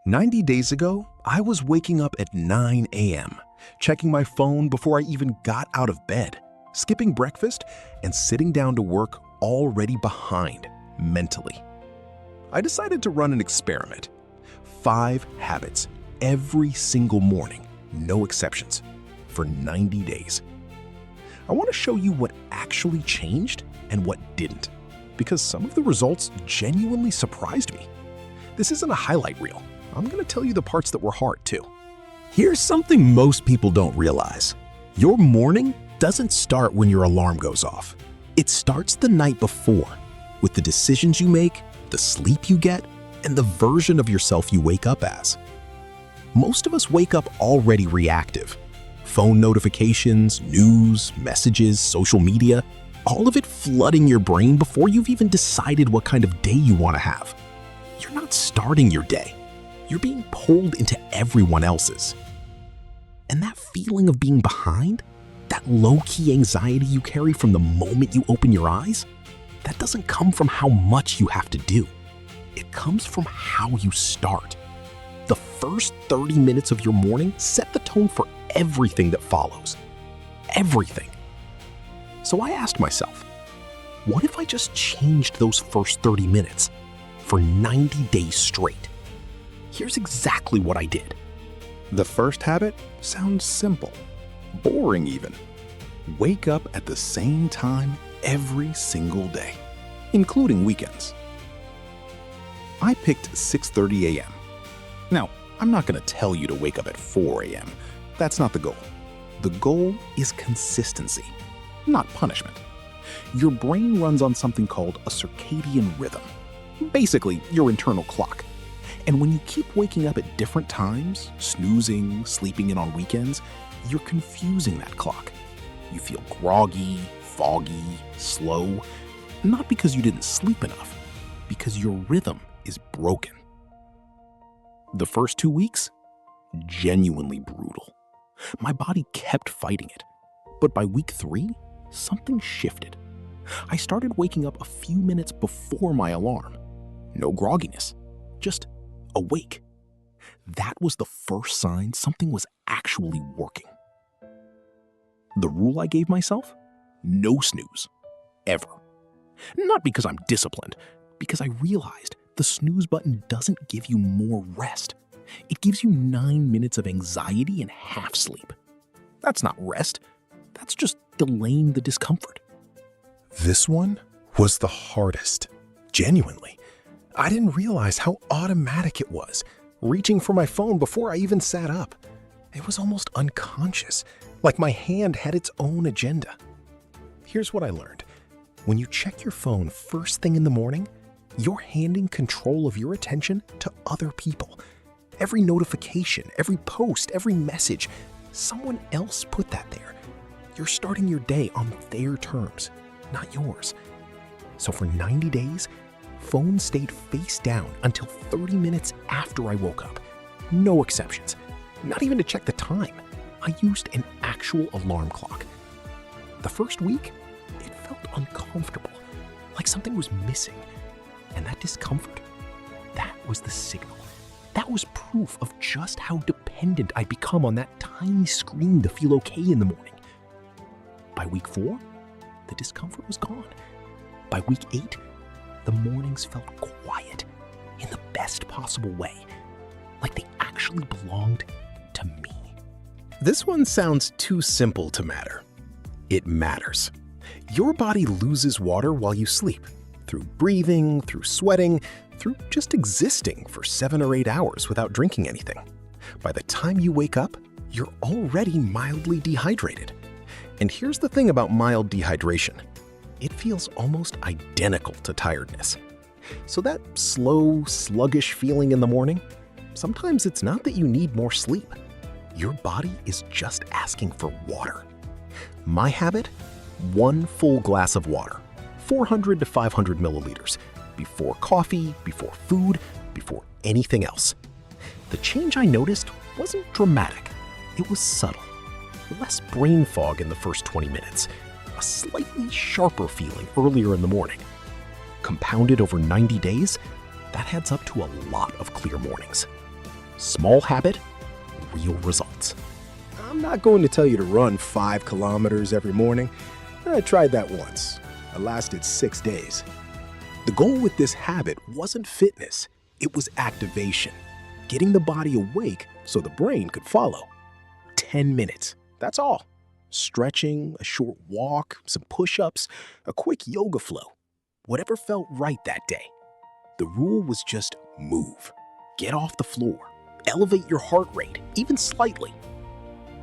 90 days ago, I was waking up at 9 a.m., checking my phone before I even got out of bed, skipping breakfast, and sitting down to work already behind mentally. I decided to run an experiment. 5 habits every single morning, no exceptions, for 90 days. I want to show you what actually changed and what didn't, because some of the results genuinely surprised me. This isn't a highlight reel. I'm going to tell you the parts that were hard too. Here's something most people don't realize. Your morning doesn't start when your alarm goes off. It starts the night before, with the decisions you make, the sleep you get, and the version of yourself you wake up as. Most of us wake up already reactive. Phone notifications, news, messages, social media, all of it flooding your brain before you've even decided what kind of day you want to have. You're not starting your day. You're being pulled into everyone else's. And that feeling of being behind, that low-key anxiety you carry from the moment you open your eyes, that doesn't come from how much you have to do. It comes from how you start. The first 30 minutes of your morning set the tone for everything that follows. Everything. So I asked myself, what if I just changed those first 30 minutes for 90 days straight? Here's exactly what I did. The first habit sounds simple, boring even. Wake up at the same time every single day, including weekends. I picked 6:30 a.m. Now, I'm not going to tell you to wake up at 4 a.m. That's not the goal. The goal is consistency, not punishment. Your brain runs on something called a circadian rhythm, basically your internal clock. And when you keep waking up at different times, snoozing, sleeping in on weekends, you're confusing that clock. You feel groggy, foggy, slow, not because you didn't sleep enough, because your rhythm is broken. The first 2 weeks, genuinely brutal. My body kept fighting it. But by week 3, something shifted. I started waking up a few minutes before my alarm. No grogginess, just awake. That was the first sign something was actually working. The rule I gave myself? No snooze. Ever. Not because I'm disciplined, because I realized the snooze button doesn't give you more rest. It gives you 9 minutes of anxiety and half sleep. That's not rest. That's just delaying the discomfort. This one was the hardest. Genuinely. I didn't realize how automatic it was, reaching for my phone before I even sat up. It was almost unconscious, like my hand had its own agenda. Here's what I learned. When you check your phone first thing in the morning, you're handing control of your attention to other people. Every notification, every post, every message, someone else put that there. You're starting your day on their terms, not yours. So for 90 days, phone stayed face down until 30 minutes after I woke up. No exceptions. Not even to check the time. I used an actual alarm clock. The first week, it felt uncomfortable, like something was missing. And that discomfort, that was the signal. That was proof of just how dependent I'd become on that tiny screen to feel okay in the morning. By week 4, the discomfort was gone. By week 8, the mornings felt quiet in the best possible way, like they actually belonged to me. This one sounds too simple to matter. It matters. Your body loses water while you sleep, through breathing, through sweating, through just existing for 7 or 8 hours without drinking anything. By the time you wake up, you're already mildly dehydrated. And here's the thing about mild dehydration. It feels almost identical to tiredness. So that slow, sluggish feeling in the morning, sometimes it's not that you need more sleep. Your body is just asking for water. My habit? 1 full glass of water, 400 to 500 milliliters, before coffee, before food, before anything else. The change I noticed wasn't dramatic. It was subtle. Less brain fog in the first 20 minutes, a slightly sharper feeling earlier in the morning. Compounded over 90 days, that adds up to a lot of clear mornings. Small habit, real results. I'm not going to tell you to run 5 kilometers every morning. I tried that once. I lasted 6 days. The goal with this habit wasn't fitness, it was activation. Getting the body awake so the brain could follow. 10 minutes, that's all. Stretching, a short walk, some push-ups, a quick yoga flow. Whatever felt right that day. The rule was just move. Get off the floor. Elevate your heart rate, even slightly.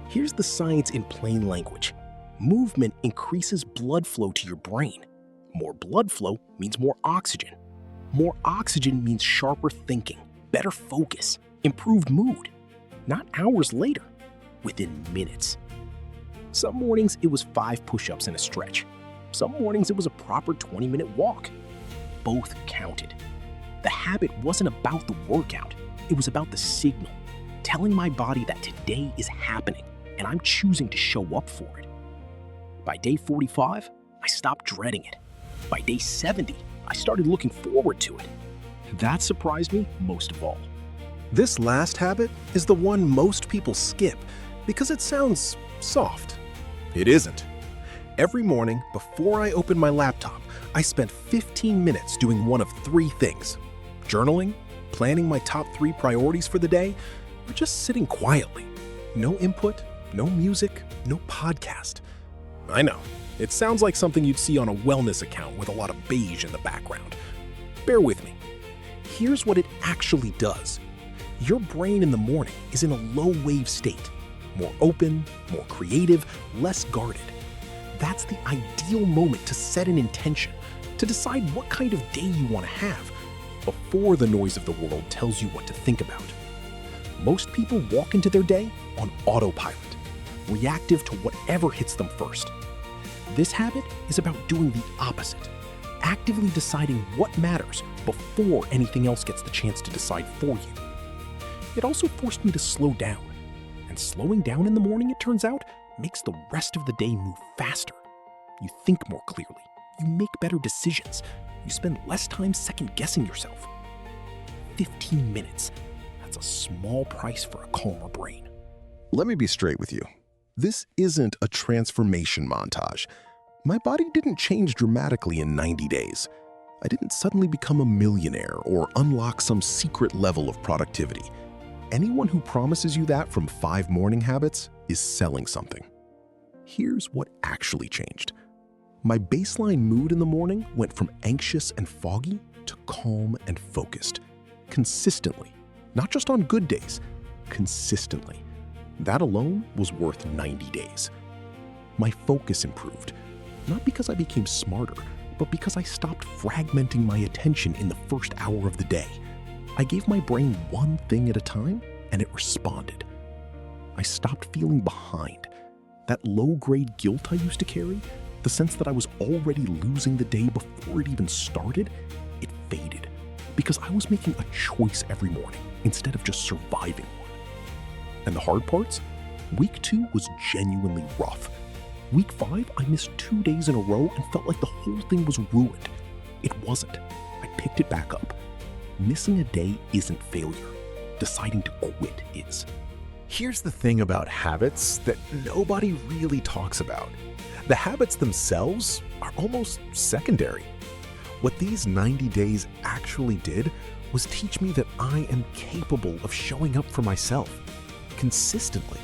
Here's the science in plain language. Movement increases blood flow to your brain. More blood flow means more oxygen. More oxygen means sharper thinking, better focus, improved mood. Not hours later, within minutes. Some mornings it was 5 push-ups and a stretch. Some mornings it was a proper 20-minute walk. Both counted. The habit wasn't about the workout, it was about the signal, telling my body that today is happening and I'm choosing to show up for it. By day 45, I stopped dreading it. By day 70, I started looking forward to it. That surprised me most of all. This last habit is the one most people skip because it sounds soft. It isn't. Every morning, before I open my laptop, I spent 15 minutes doing one of 3 things: journaling, planning my top 3 priorities for the day, or just sitting quietly. No input, no music, no podcast. I know, it sounds like something you'd see on a wellness account with a lot of beige in the background. Bear with me. Here's what it actually does. Your brain in the morning is in a low-wave state. More open, more creative, less guarded. That's the ideal moment to set an intention, to decide what kind of day you want to have, before the noise of the world tells you what to think about. Most people walk into their day on autopilot, reactive to whatever hits them first. This habit is about doing the opposite, actively deciding what matters before anything else gets the chance to decide for you. It also forced me to slow down. And slowing down in the morning, it turns out, makes the rest of the day move faster. You think more clearly. You make better decisions. You spend less time second-guessing yourself. 15 minutes. That's a small price for a calmer brain. Let me be straight with you. This isn't a transformation montage. My body didn't change dramatically in 90 days. I didn't suddenly become a millionaire or unlock some secret level of productivity. Anyone who promises you that from 5 morning habits is selling something. Here's what actually changed. My baseline mood in the morning went from anxious and foggy to calm and focused. Consistently. Not just on good days. Consistently. That alone was worth 90 days. My focus improved. Not because I became smarter, but because I stopped fragmenting my attention in the first hour of the day. I gave my brain one thing at a time, and it responded. I stopped feeling behind. That low-grade guilt I used to carry, the sense that I was already losing the day before it even started, it faded. Because I was making a choice every morning instead of just surviving one. And the hard parts? Week 2 was genuinely rough. Week 5, I missed 2 days in a row and felt like the whole thing was ruined. It wasn't. I picked it back up. Missing a day isn't failure. Deciding to quit is. Here's the thing about habits that nobody really talks about. The habits themselves are almost secondary. What these 90 days actually did was teach me that I am capable of showing up for myself consistently,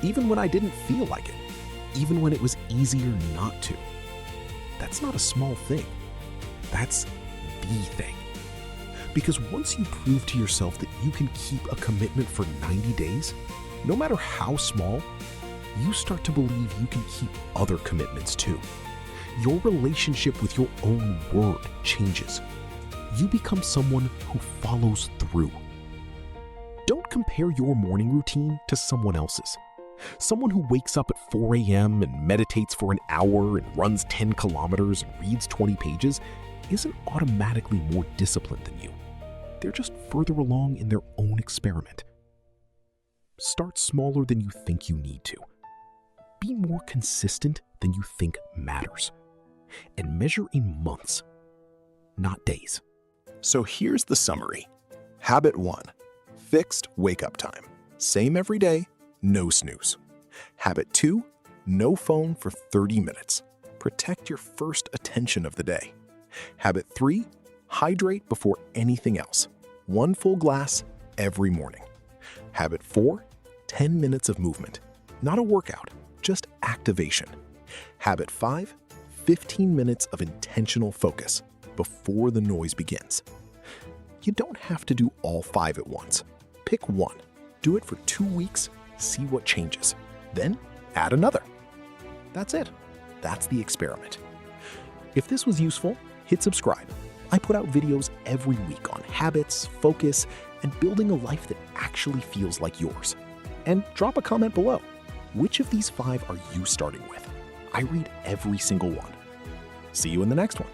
even when I didn't feel like it, even when it was easier not to. That's not a small thing. That's the thing. Because once you prove to yourself that you can keep a commitment for 90 days, no matter how small, you start to believe you can keep other commitments too. Your relationship with your own word changes. You become someone who follows through. Don't compare your morning routine to someone else's. Someone who wakes up at 4 a.m. and meditates for an hour and runs 10 kilometers and reads 20 pages isn't automatically more disciplined than you. They're just further along in their own experiment. Start smaller than you think you need to. Be more consistent than you think matters. And measure in months, not days. So here's the summary. Habit 1. fixed wake-up time. Same every day, no snooze. Habit 2, no phone for 30 minutes. Protect your first attention of the day. Habit 3, hydrate before anything else. 1 full glass every morning. Habit 4, 10 minutes of movement. Not a workout, just activation. Habit 5, 15 minutes of intentional focus before the noise begins. You don't have to do all 5 at once. Pick one. Do it for 2 weeks, see what changes. Then add another. That's it. That's the experiment. If this was useful, hit subscribe. I put out videos every week on habits, focus, and building a life that actually feels like yours. And drop a comment below. Which of these 5 are you starting with? I read every single one. See you in the next one.